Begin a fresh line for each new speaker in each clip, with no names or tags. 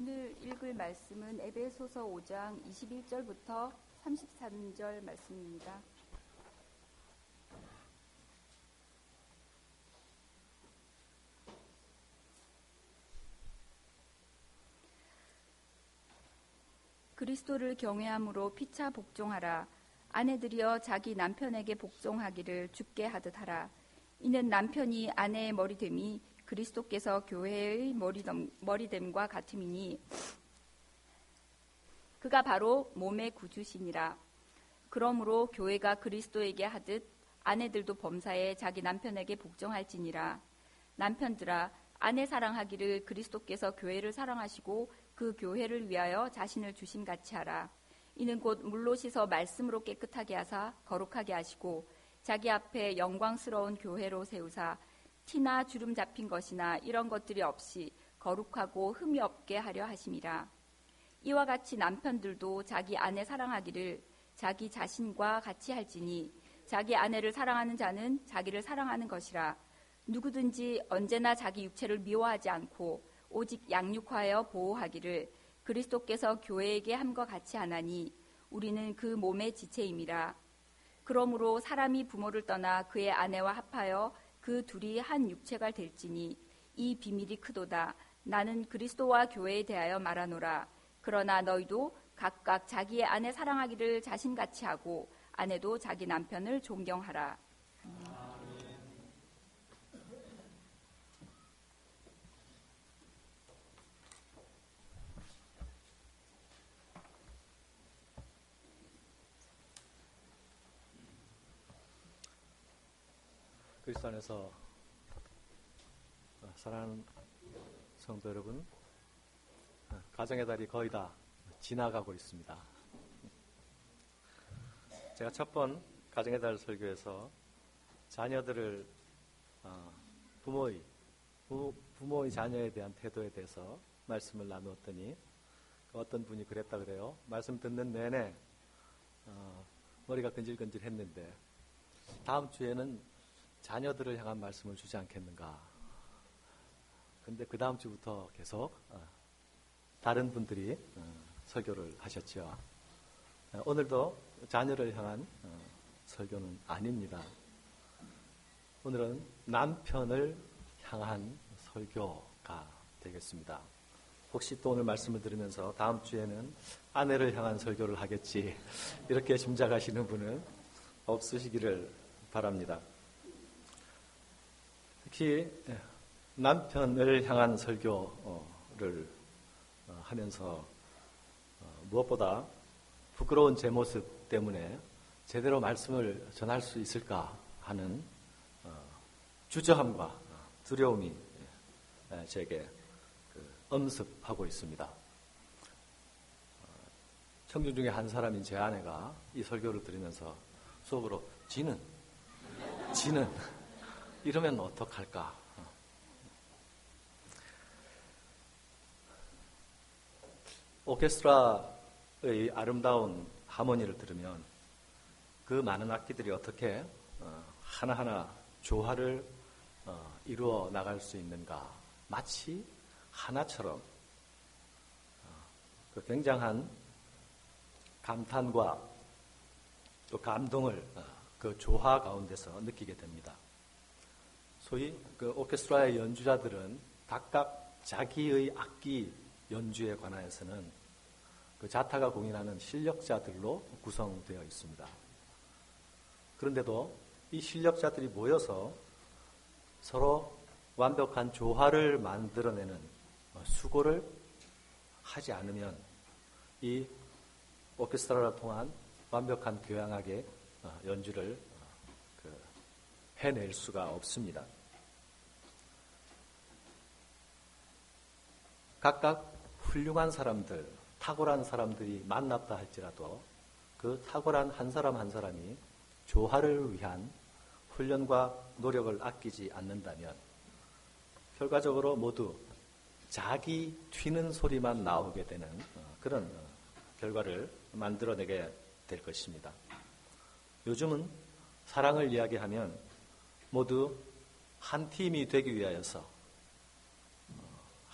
오늘 읽을 말씀은 에베소서 5장 21절부터 33절 말씀입니다. 그리스도를 경외함으로 피차 복종하라. 아내들이여 자기 남편에게 복종하기를 주께 하듯 하라. 이는 남편이 아내의 머리됨이 그리스도께서 교회의 머리됨과 같음이니 그가 바로 몸의 구주시니라. 그러므로 교회가 그리스도에게 하듯 아내들도 범사에 자기 남편에게 복종할지니라. 남편들아, 아내 사랑하기를 그리스도께서 교회를 사랑하시고 그 교회를 위하여 자신을 주심같이 하라. 이는 곧 물로 씻어 말씀으로 깨끗하게 하사 거룩하게 하시고 자기 앞에 영광스러운 교회로 세우사 티나 주름 잡힌 것이나 이런 것들이 없이 거룩하고 흠이 없게 하려 하심이라. 이와 같이 남편들도 자기 아내 사랑하기를 자기 자신과 같이 할지니 자기 아내를 사랑하는 자는 자기를 사랑하는 것이라. 누구든지 언제나 자기 육체를 미워하지 않고 오직 양육하여 보호하기를 그리스도께서 교회에게 함과 같이 하나니 우리는 그 몸의 지체임이라. 그러므로 사람이 부모를 떠나 그의 아내와 합하여 그 둘이 한 육체가 될지니 이 비밀이 크도다. 나는 그리스도와 교회에 대하여 말하노라. 그러나 너희도 각각 자기의 아내 사랑하기를 자신같이 하고 아내도 자기 남편을 존경하라.
그리스도 안에서 사랑하는 성도 여러분, 가정의 달이 거의 다 지나가고 있습니다. 제가 첫 번 가정의 달 설교에서 자녀들을 부모의 자녀에 대한 태도에 대해서 말씀을 나누었더니 어떤 분이 그랬다 그래요. 말씀 듣는 내내 머리가 근질근질했는데 다음 주에는 자녀들을 향한 말씀을 주지 않겠는가. 근데 그 다음 주부터 계속 다른 분들이 설교를 하셨죠. 오늘도 자녀를 향한 설교는 아닙니다. 오늘은 남편을 향한 설교가 되겠습니다. 혹시 또 오늘 말씀을 들으면서 다음 주에는 아내를 향한 설교를 하겠지 이렇게 짐작하시는 분은 없으시기를 바랍니다. 특히 남편을 향한 설교를 하면서 무엇보다 부끄러운 제 모습 때문에 제대로 말씀을 전할 수 있을까 하는 주저함과 두려움이 제게 엄습하고 있습니다. 청중 중에 한 사람인 제 아내가 이 설교를 들으면서 속으로 지는 이러면 어떡할까? 오케스트라의 아름다운 하모니를 들으면 그 많은 악기들이 어떻게 하나하나 조화를 이루어 나갈 수 있는가? 마치 하나처럼 그 굉장한 감탄과 또 감동을 그 조화 가운데서 느끼게 됩니다. 소위 그 오케스트라의 연주자들은 각각 자기의 악기 연주에 관하여서는 그 자타가 공인하는 실력자들로 구성되어 있습니다. 그런데도 이 실력자들이 모여서 서로 완벽한 조화를 만들어내는 수고를 하지 않으면 이 오케스트라를 통한 완벽한 교향악의 연주를 해낼 수가 없습니다. 각각 훌륭한 사람들, 탁월한 사람들이 만났다 할지라도 그 탁월한 한 사람 한 사람이 조화를 위한 훈련과 노력을 아끼지 않는다면 결과적으로 모두 자기 튀는 소리만 나오게 되는 그런 결과를 만들어내게 될 것입니다. 요즘은 사랑을 이야기하면 모두 한 팀이 되기 위하여서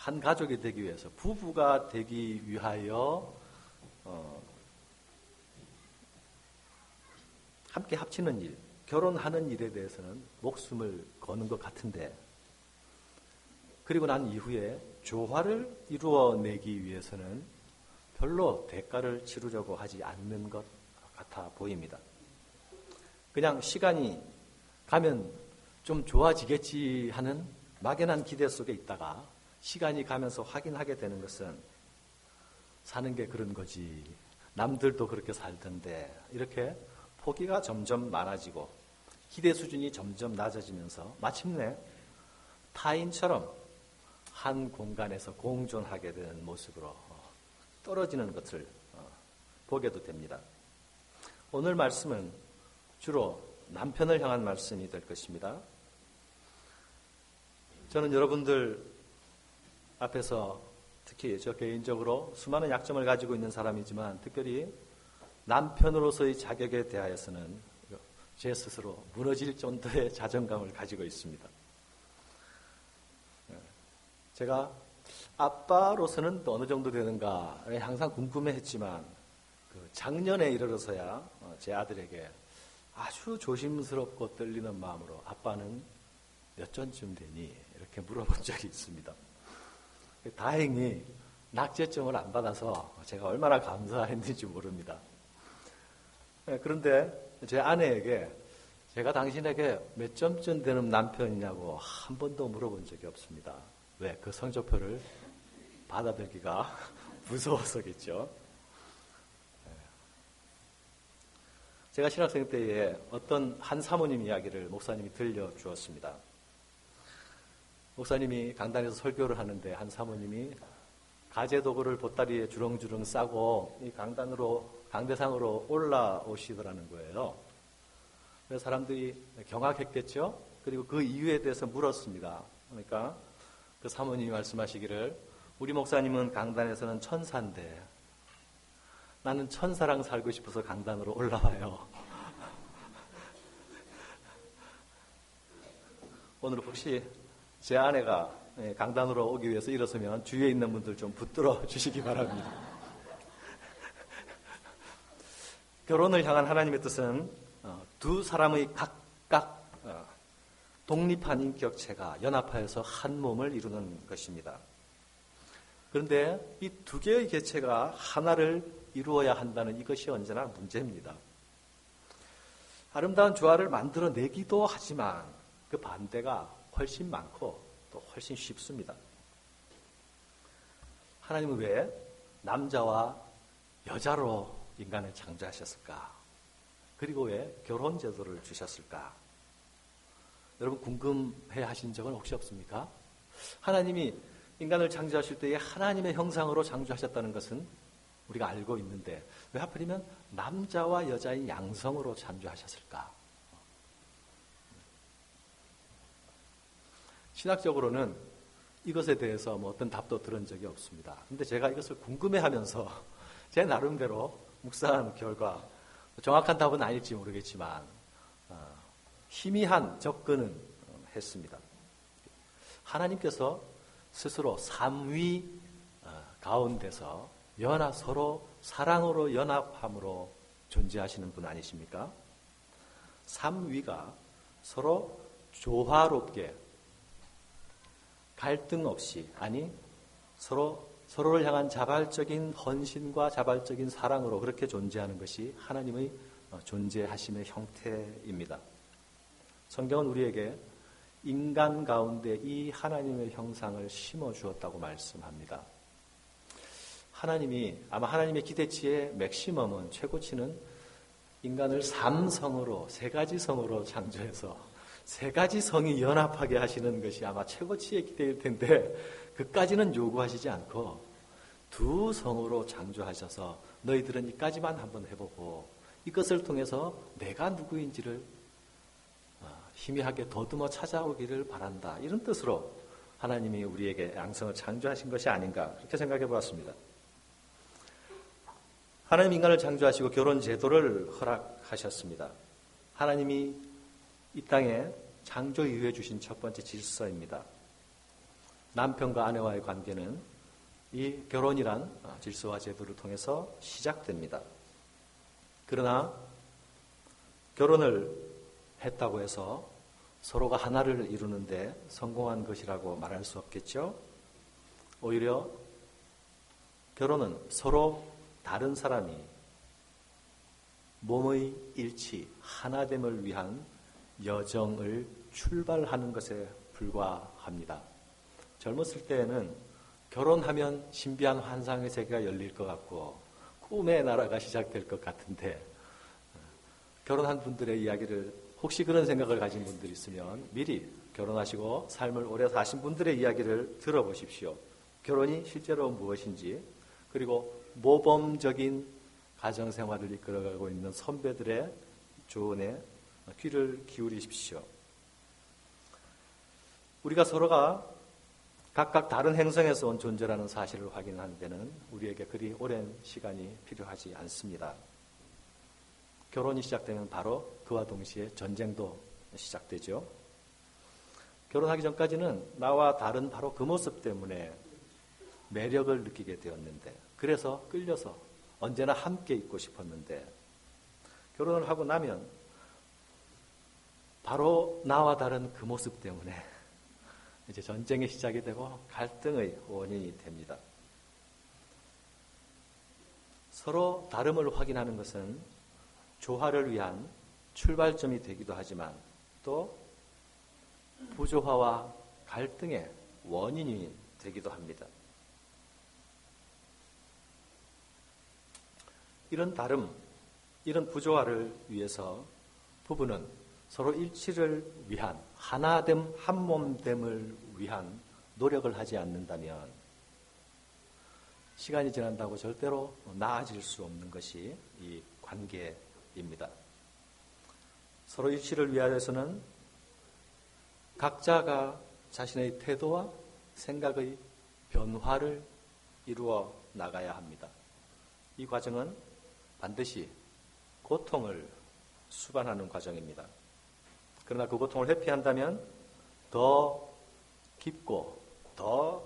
한 가족이 되기 위해서, 부부가 되기 위하여 함께 합치는 일, 결혼하는 일에 대해서는 목숨을 거는 것 같은데, 그리고 난 이후에 조화를 이루어내기 위해서는 별로 대가를 치르려고 하지 않는 것 같아 보입니다. 그냥 시간이 가면 좀 좋아지겠지 하는 막연한 기대 속에 있다가 시간이 가면서 확인하게 되는 것은 사는 게 그런 거지, 남들도 그렇게 살던데, 이렇게 포기가 점점 많아지고 기대 수준이 점점 낮아지면서 마침내 타인처럼 한 공간에서 공존하게 되는 모습으로 떨어지는 것을 보게도 됩니다. 오늘 말씀은 주로 남편을 향한 말씀이 될 것입니다. 저는 여러분들 앞에서 특히 저 개인적으로 수많은 약점을 가지고 있는 사람이지만 특별히 남편으로서의 자격에 대하여서는 제 스스로 무너질 정도의 자존감을 가지고 있습니다. 제가 아빠로서는 또 어느 정도 되는가 항상 궁금해했지만 작년에 이르러서야 제 아들에게 아주 조심스럽고 떨리는 마음으로 아빠는 몇 전쯤 되니? 이렇게 물어본 적이 있습니다. 다행히 낙제점을 안 받아서 제가 얼마나 감사했는지 모릅니다. 그런데 제 아내에게 제가 당신에게 몇 점쯤 되는 남편이냐고 한 번도 물어본 적이 없습니다. 왜? 그 성적표를 받아들기가 무서워서겠죠. 제가 신학생 때에 어떤 한 사모님 이야기를 목사님이 들려주었습니다. 목사님이 강단에서 설교를 하는데 한 사모님이 가재도구를 보따리에 주렁주렁 싸고 이 강대상으로 올라오시더라는 거예요. 그래서 사람들이 경악했겠죠. 그리고 그 이유에 대해서 물었습니다. 그러니까 그 사모님이 말씀하시기를, 우리 목사님은 강단에서는 천사인데 나는 천사랑 살고 싶어서 강단으로 올라와요. 오늘 혹시 제 아내가 강단으로 오기 위해서 일어서면 주위에 있는 분들 좀 붙들어 주시기 바랍니다. 결혼을 향한 하나님의 뜻은 두 사람의 각각 독립한 인격체가 연합하여서 한 몸을 이루는 것입니다. 그런데 이 두 개의 개체가 하나를 이루어야 한다는 이것이 언제나 문제입니다. 아름다운 조화를 만들어내기도 하지만 그 반대가 훨씬 많고 또 훨씬 쉽습니다. 하나님은 왜 남자와 여자로 인간을 창조하셨을까? 그리고 왜 결혼 제도를 주셨을까? 여러분 궁금해 하신 적은 혹시 없습니까? 하나님이 인간을 창조하실 때에 하나님의 형상으로 창조하셨다는 것은 우리가 알고 있는데 왜 하필이면 남자와 여자의 양성으로 창조하셨을까? 신학적으로는 이것에 대해서 어떤 답도 들은 적이 없습니다. 그런데 제가 이것을 궁금해하면서 제 나름대로 묵상한 결과 정확한 답은 아닐지 모르겠지만 희미한 접근은 했습니다. 하나님께서 스스로 삼위 가운데서 서로 사랑으로 연합함으로 존재하시는 분 아니십니까? 삼위가 서로 조화롭게 갈등 없이, 아니 서로를 향한 자발적인 헌신과 자발적인 사랑으로 그렇게 존재하는 것이 하나님의 존재하심의 형태입니다. 성경은 우리에게 인간 가운데 이 하나님의 형상을 심어주었다고 말씀합니다. 아마 하나님의 기대치의 맥시멈은, 최고치는 인간을 3성으로, 3가지 성으로 창조해서 3가지 성이 연합하게 하시는 것이 아마 최고치의 기대일 텐데 그까지는 요구하시지 않고 2성으로 창조하셔서 너희들은 이까지만 한번 해보고 이것을 통해서 내가 누구인지를 희미하게 더듬어 찾아오기를 바란다. 이런 뜻으로 하나님이 우리에게 양성을 창조하신 것이 아닌가 그렇게 생각해 보았습니다. 하나님 인간을 창조하시고 결혼 제도를 허락하셨습니다. 하나님이 이 땅에 창조 이후에 주신 첫 번째 질서입니다. 남편과 아내와의 관계는 이 결혼이란 질서와 제도를 통해서 시작됩니다. 그러나 결혼을 했다고 해서 서로가 하나를 이루는데 성공한 것이라고 말할 수 없겠죠. 오히려 결혼은 서로 다른 사람이 몸의 일치, 하나됨을 위한 여정을 출발하는 것에 불과합니다. 젊었을 때에는 결혼하면 신비한 환상의 세계가 열릴 것 같고 꿈의 나라가 시작될 것 같은데, 결혼한 분들의 이야기를, 혹시 그런 생각을 가진 분들이 있으면 미리 결혼하시고 삶을 오래 사신 분들의 이야기를 들어보십시오. 결혼이 실제로 무엇인지, 그리고 모범적인 가정생활을 이끌어가고 있는 선배들의 조언에 귀를 기울이십시오. 우리가 서로가 각각 다른 행성에서 온 존재라는 사실을 확인하는 데는 우리에게 그리 오랜 시간이 필요하지 않습니다. 결혼이 시작되면 바로 그와 동시에 전쟁도 시작되죠. 결혼하기 전까지는 나와 다른 바로 그 모습 때문에 매력을 느끼게 되었는데, 그래서 끌려서 언제나 함께 있고 싶었는데, 결혼을 하고 나면 바로 나와 다른 그 모습 때문에 이제 전쟁이 시작이 되고 갈등의 원인이 됩니다. 서로 다름을 확인하는 것은 조화를 위한 출발점이 되기도 하지만 또 부조화와 갈등의 원인이 되기도 합니다. 이런 다름, 이런 부조화를 위해서 부부는 서로 일치를 위한, 하나됨, 한몸됨을 위한 노력을 하지 않는다면 시간이 지난다고 절대로 나아질 수 없는 것이 이 관계입니다. 서로 일치를 위하여서는 각자가 자신의 태도와 생각의 변화를 이루어 나가야 합니다. 이 과정은 반드시 고통을 수반하는 과정입니다. 그러나 그 고통을 회피한다면 더 깊고 더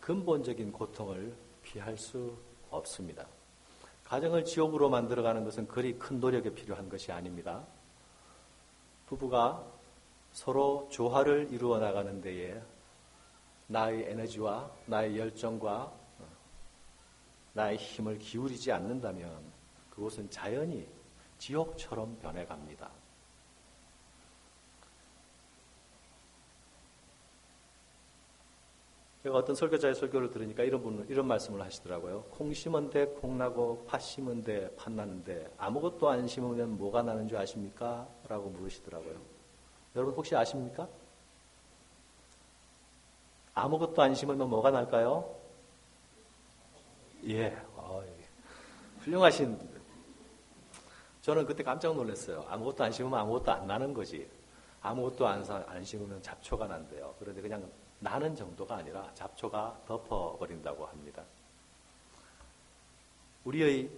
근본적인 고통을 피할 수 없습니다. 가정을 지옥으로 만들어가는 것은 그리 큰 노력이 필요한 것이 아닙니다. 부부가 서로 조화를 이루어 나가는 데에 나의 에너지와 나의 열정과 나의 힘을 기울이지 않는다면 그곳은 자연히 지옥처럼 변해갑니다. 제가 어떤 설교자의 설교를 들으니까 이런 말씀을 하시더라고요. 콩 심은데 콩 나고 팥 심은데 팥 나는데 아무것도 안 심으면 뭐가 나는 줄 아십니까? 라고 물으시더라고요. 여러분 혹시 아십니까? 아무것도 안 심으면 뭐가 날까요? 예, 훌륭하신 분들. 저는 그때 깜짝 놀랐어요. 아무것도 안 심으면 아무것도 안 나는 거지. 아무것도 안 심으면 잡초가 난대요. 그런데 그냥 나는 정도가 아니라 잡초가 덮어버린다고 합니다. 우리의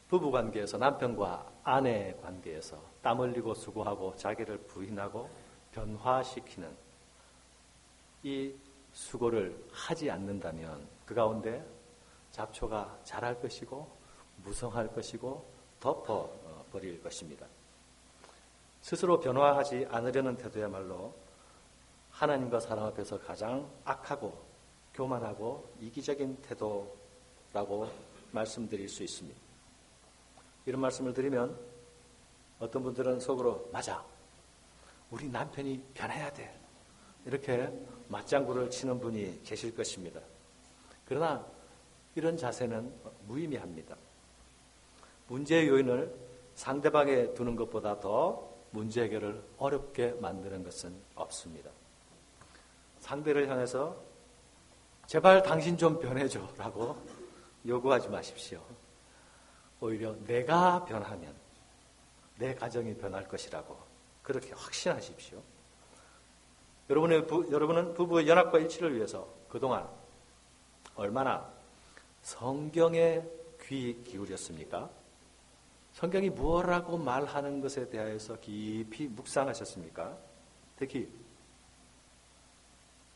부부관계에서, 남편과 아내 관계에서 땀 흘리고 수고하고 자기를 부인하고 변화시키는 이 수고를 하지 않는다면 그 가운데 잡초가 자랄 것이고 무성할 것이고 덮어버릴 것입니다. 스스로 변화하지 않으려는 태도야말로 하나님과 사람 앞에서 가장 악하고 교만하고 이기적인 태도라고 말씀드릴 수 있습니다. 이런 말씀을 드리면 어떤 분들은 속으로 맞아, 우리 남편이 변해야 돼, 이렇게 맞장구를 치는 분이 계실 것입니다. 그러나 이런 자세는 무의미합니다. 문제의 요인을 상대방에 두는 것보다 더 문제 해결을 어렵게 만드는 것은 없습니다. 상대를 향해서 제발 당신 좀 변해줘 라고 요구하지 마십시오. 오히려 내가 변하면 내 가정이 변할 것이라고 그렇게 확신하십시오. 여러분은 부부의 연합과 일치를 위해서 그동안 얼마나 성경에 귀 기울였습니까? 성경이 무엇이라고 말하는 것에 대하여서 깊이 묵상하셨습니까? 특히